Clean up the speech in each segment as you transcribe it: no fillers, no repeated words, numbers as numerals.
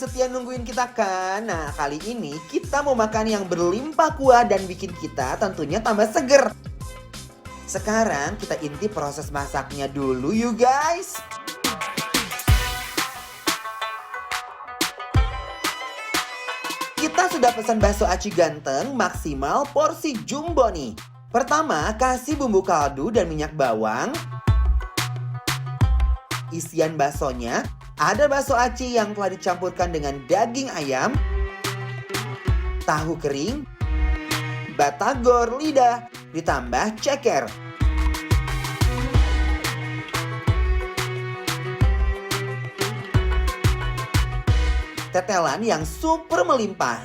setia nungguin kita kan? Nah, kali ini kita mau makan yang berlimpah kuah dan bikin kita tentunya tambah seger. Sekarang kita intip proses masaknya dulu yuk guys. Kita sudah pesan bakso aci ganteng maksimal porsi jumbo nih. Pertama, kasih bumbu kaldu dan minyak bawang. Isian baksonya ada bakso aci yang telah dicampurkan dengan daging ayam, tahu kering, batagor lidah, ditambah ceker. Tetelan yang super melimpah.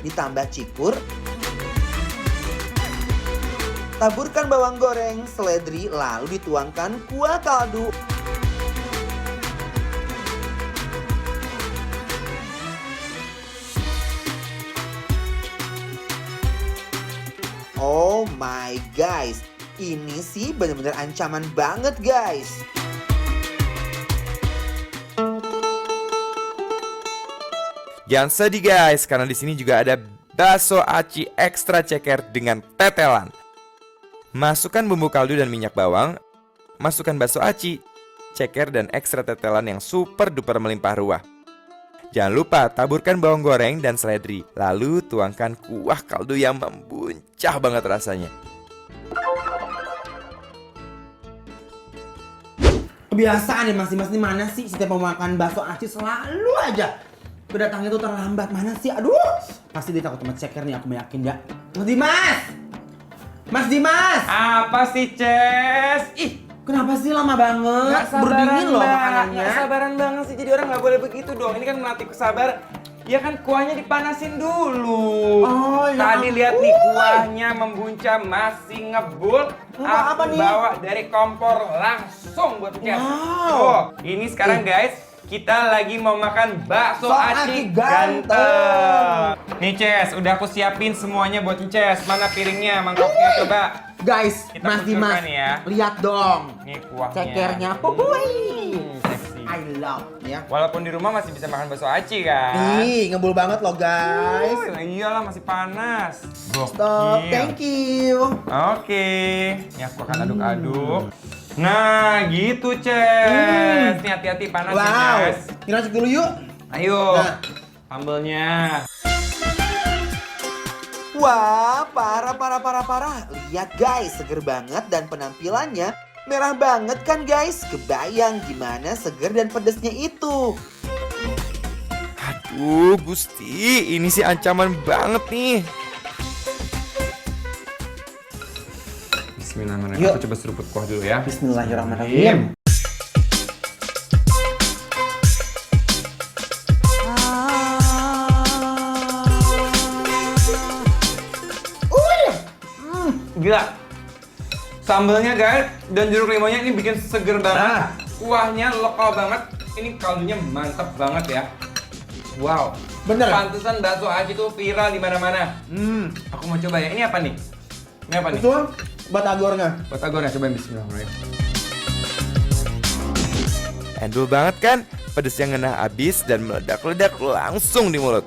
Ditambah cikur. Taburkan bawang goreng, seledri, lalu dituangkan kuah kaldu. Oh my guys, ini sih bener-bener ancaman banget guys. Jangan sedih guys, karena di sini juga ada bakso aci ekstra ceker dengan tetelan. Masukkan bumbu kaldu dan minyak bawang. Masukkan bakso aci, ceker dan ekstra tetelan yang super duper melimpah ruah. Jangan lupa taburkan bawang goreng dan seledri. Lalu tuangkan kuah kaldu yang membuncah banget rasanya. Kebiasaan ya mas Dimas mana sih? Setiap mau makan bakso aci selalu aja kedatangannya tuh terlambat. Mana sih? Aduh, pasti dia takut sama ceker nih, aku yakin ya. Mas Dimas! Mas Dimas! Apa sih, Ces? Ih, Kenapa sih lama banget? nggak sabaran Berdingin loh Mbak. makanannya. Nggak sabaran banget sih, jadi orang nggak boleh begitu dong. Ini kan melatih kesabaran. Ya kan kuahnya dipanasin dulu. Oh, ya Tadi ampun. lihat nih kuahnya membuncah masih ngebul. Enggak, Aku apa nih? bawa dari kompor langsung buat Ces. Wow. Tuh, ini sekarang guys. Kita lagi mau makan bakso aci ganteng. ganteng. Nih Ces, udah aku siapin semuanya buat Ces. Mana piringnya, mangkoknya coba. Guys, Kita Mas Dimas, kucurkan ya. lihat dong Nih kuahnya. cekernya. Seksi. I love ya. Walaupun di rumah masih bisa makan bakso aci kan. Nih, ngebul banget loh guys. Iyalah masih panas. Stop, thank you. Oke. Ini aku akan aduk-aduk. Nah, gitu, Ces. Nih hati-hati panas ya, Wow, Ces. kita racik dulu yuk. Ayo. Nah. Sambelnya. Wah, parah. Lihat guys, seger banget dan penampilannya merah banget kan guys. Kebayang gimana seger dan pedesnya itu. Aduh Gusti, ini sih ancaman banget nih. Bismillahirrahmanirrahim. Yuk. Aku coba seruput kuah dulu ya. Bismillahirrahmanirrahim. Gila. Sambelnya guys dan jeruk limonnya ini bikin seger banget. Kuahnya lokal banget. Ini kaldunya mantap banget ya. Wow. Bener. Pantesan bakso aci tuh viral di mana-mana. Aku mau coba ya. Ini apa nih? Ini apa nih? Itu batagornya. Batagornya cobain bismillahirrahmanirrahim. Endul banget kan? Pedesnya ngena abis dan meledak-ledak langsung di mulut.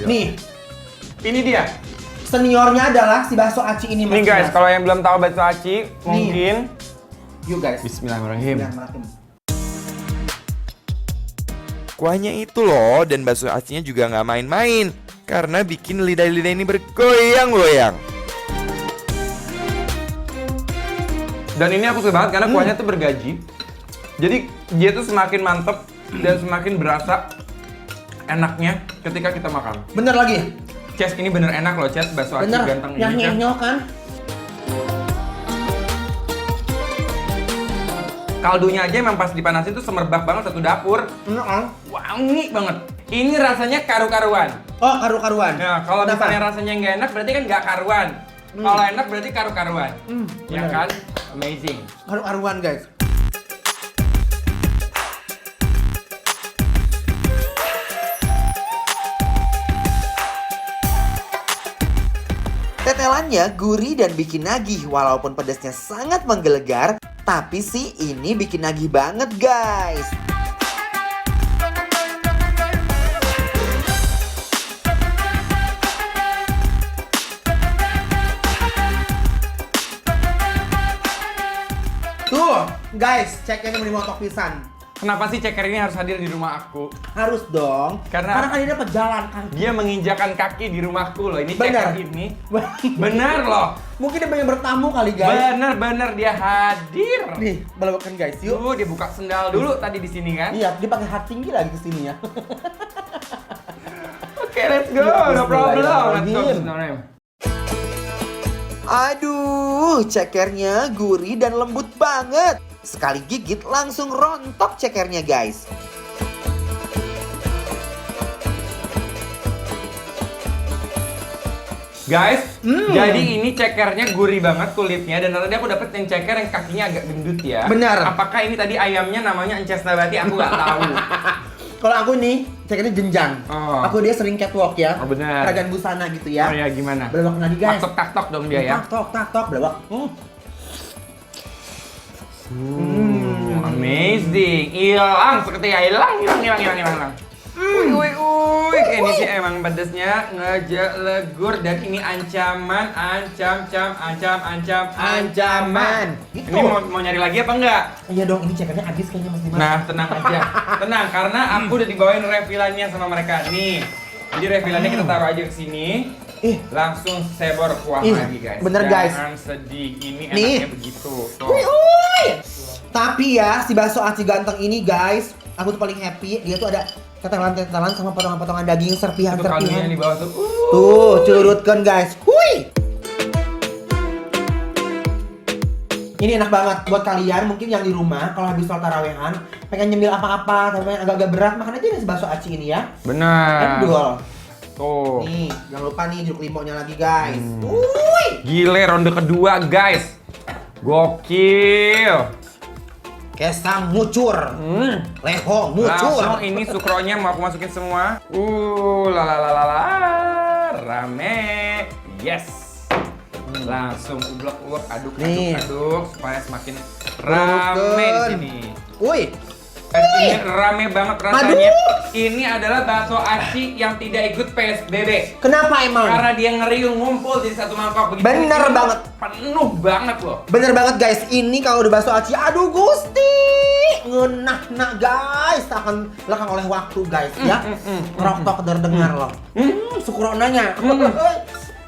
Nih, Ini dia. seniornya adalah si bakso aci ini Mas Nih guys, Dimas. kalau yang belum tahu bakso aci, mungkin Yuk guys. bismillahirrahmanirrahim. Bismillahirrahmanirrahim. Kuahnya itu loh, dan bakso acinya juga nggak main-main. Karena bikin lidah-lidah ini bergoyang-goyang. Dan ini aku suka banget karena kuahnya tuh bergaji. Jadi dia tuh semakin mantep dan semakin berasa enaknya ketika kita makan. Bener lagi. Ces, ini bener enak loh Ces, bakso aci Bener. ganteng Yang ini Ces. nyenyol kan? Kaldunya aja emang pas dipanasin tuh semerbak banget satu dapur. Enak kan? Wangi banget. Ini rasanya karu-karuan. Oh, karu-karuan. Nah, kalau Kenapa? misalnya rasanya nggak enak berarti kan nggak karuan. Kalau enak berarti karu-karuan. Ya bener. kan? Amazing. Karu-karuan guys. Tetelannya gurih dan bikin nagih, walaupun pedasnya sangat menggelegar, tapi sih ini bikin nagih banget guys. Tuh, guys, cekernya mau dimotok pisan. Kenapa sih ceker ini harus hadir di rumah aku? Harus dong. Karena kan ini dapat jalan kan. Dia menginjakan kaki di rumahku loh. Ini Bener. ceker ini. Bener loh. Mungkin dia pengen bertamu kali guys. Bener dia hadir. Nih, balakan guys, yuk. Tuh, dia buka sendal dulu tadi di sini kan. Iya, dia pakai hat tinggi lagi ke sini ya. Oke, let's go. No problem. Let's go. Bismillahirrahmanirrahim. Aduh, cekernya gurih dan lembut banget. Sekali gigit langsung rontok cekernya guys. Guys, jadi ini cekernya gurih banget kulitnya dan tadi aku dapet yang ceker yang kakinya agak gendut ya. Benar. Apakah ini tadi ayamnya namanya Ences Nabati? Aku nggak tahu. Kalau aku nih, cekernya jenjang. Oh. Aku dia sering catwalk ya. Oh, benar. Peragaan busana gitu ya. Oh ya gimana? Belawak lagi guys. Tak-tok dong dia ya. Tak tok, belawak. Amazing. Hilang seketika hilang. Uy. Ini sih emang pedesnya ngejelegur dan ini ancaman. Gitu. Ini mau nyari lagi apa enggak? Iya dong, ini cekernya habis kayaknya Mas Dimas. Nah, tenang aja. Tenang, karena aku udah dibawain refilannya sama mereka nih. Jadi refilannya kita taruh aja ke sini. Langsung sebor kuah lagi, guys. Bener, guys. Jangan sedih. Ini Nih. enaknya begitu. Tuh. Uy. Tapi ya, si bakso aci ganteng ini guys, aku tuh paling happy. Dia tuh ada tetelan-tetelan sama potongan-potongan daging Itu kaldunya serpihan-serpihan. di bawah tuh. Tuh, curutkan guys. Hui. Ini enak banget buat kalian mungkin yang di rumah kalau habis sholat tarawehan pengen nyemil apa-apa tapi agak-agak berat makan aja nasi bakso aci ini ya. Benar. Endul. Tuh. Nih, jangan lupa nih jeruk limonnya lagi guys. Wuih. Gile ronde kedua, guys. Gokil. Kesang ngucur. Leho ngucur. Langsung ini sukronya mau aku masukin semua. Rame. Yes. Langsung ublek-ublek, Nih. aduk supaya semakin rame di sini. Wih. Ini rame banget rasanya. Ini adalah bakso aci yang tidak ikut PSBB. Kenapa emang? Karena dia ngeriung ngumpul di satu mangkok begitu. Bener Ini banget. Penuh banget loh. Bener banget guys, ini kalau udah bakso aci, aduh gusti, ngenah guys, akan lekang oleh waktu guys ya. Ngeroktok dengar loh. Sukronanya.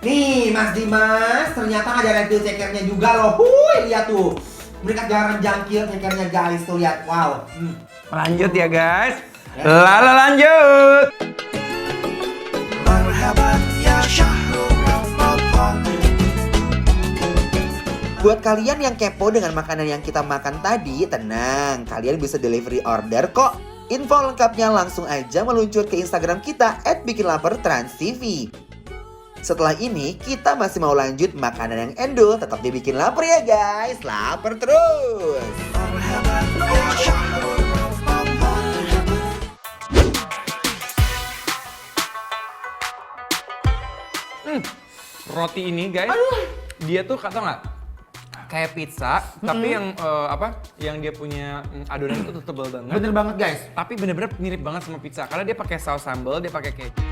Nih Mas Dimas, ternyata ada refill cekernya juga loh. Lihat tuh. Mereka jarang jangkil cekernya guys, tuh lihat. Wow. Lanjut ya guys. Lanjut. Buat kalian yang kepo dengan makanan yang kita makan tadi, tenang, kalian bisa delivery order kok. Info lengkapnya langsung aja meluncur ke Instagram kita @bikinlapertransTV. Setelah ini, kita masih mau lanjut makanan yang endul, tetap dibikin lapar ya guys, lapar terus. Roti ini guys, dia tuh kata nggak kayak pizza, tapi yang yang dia punya adonan itu tuh tebel banget. Bener banget guys. Tapi bener-bener mirip banget sama pizza karena dia pakai saus sambal, dia pakai keju.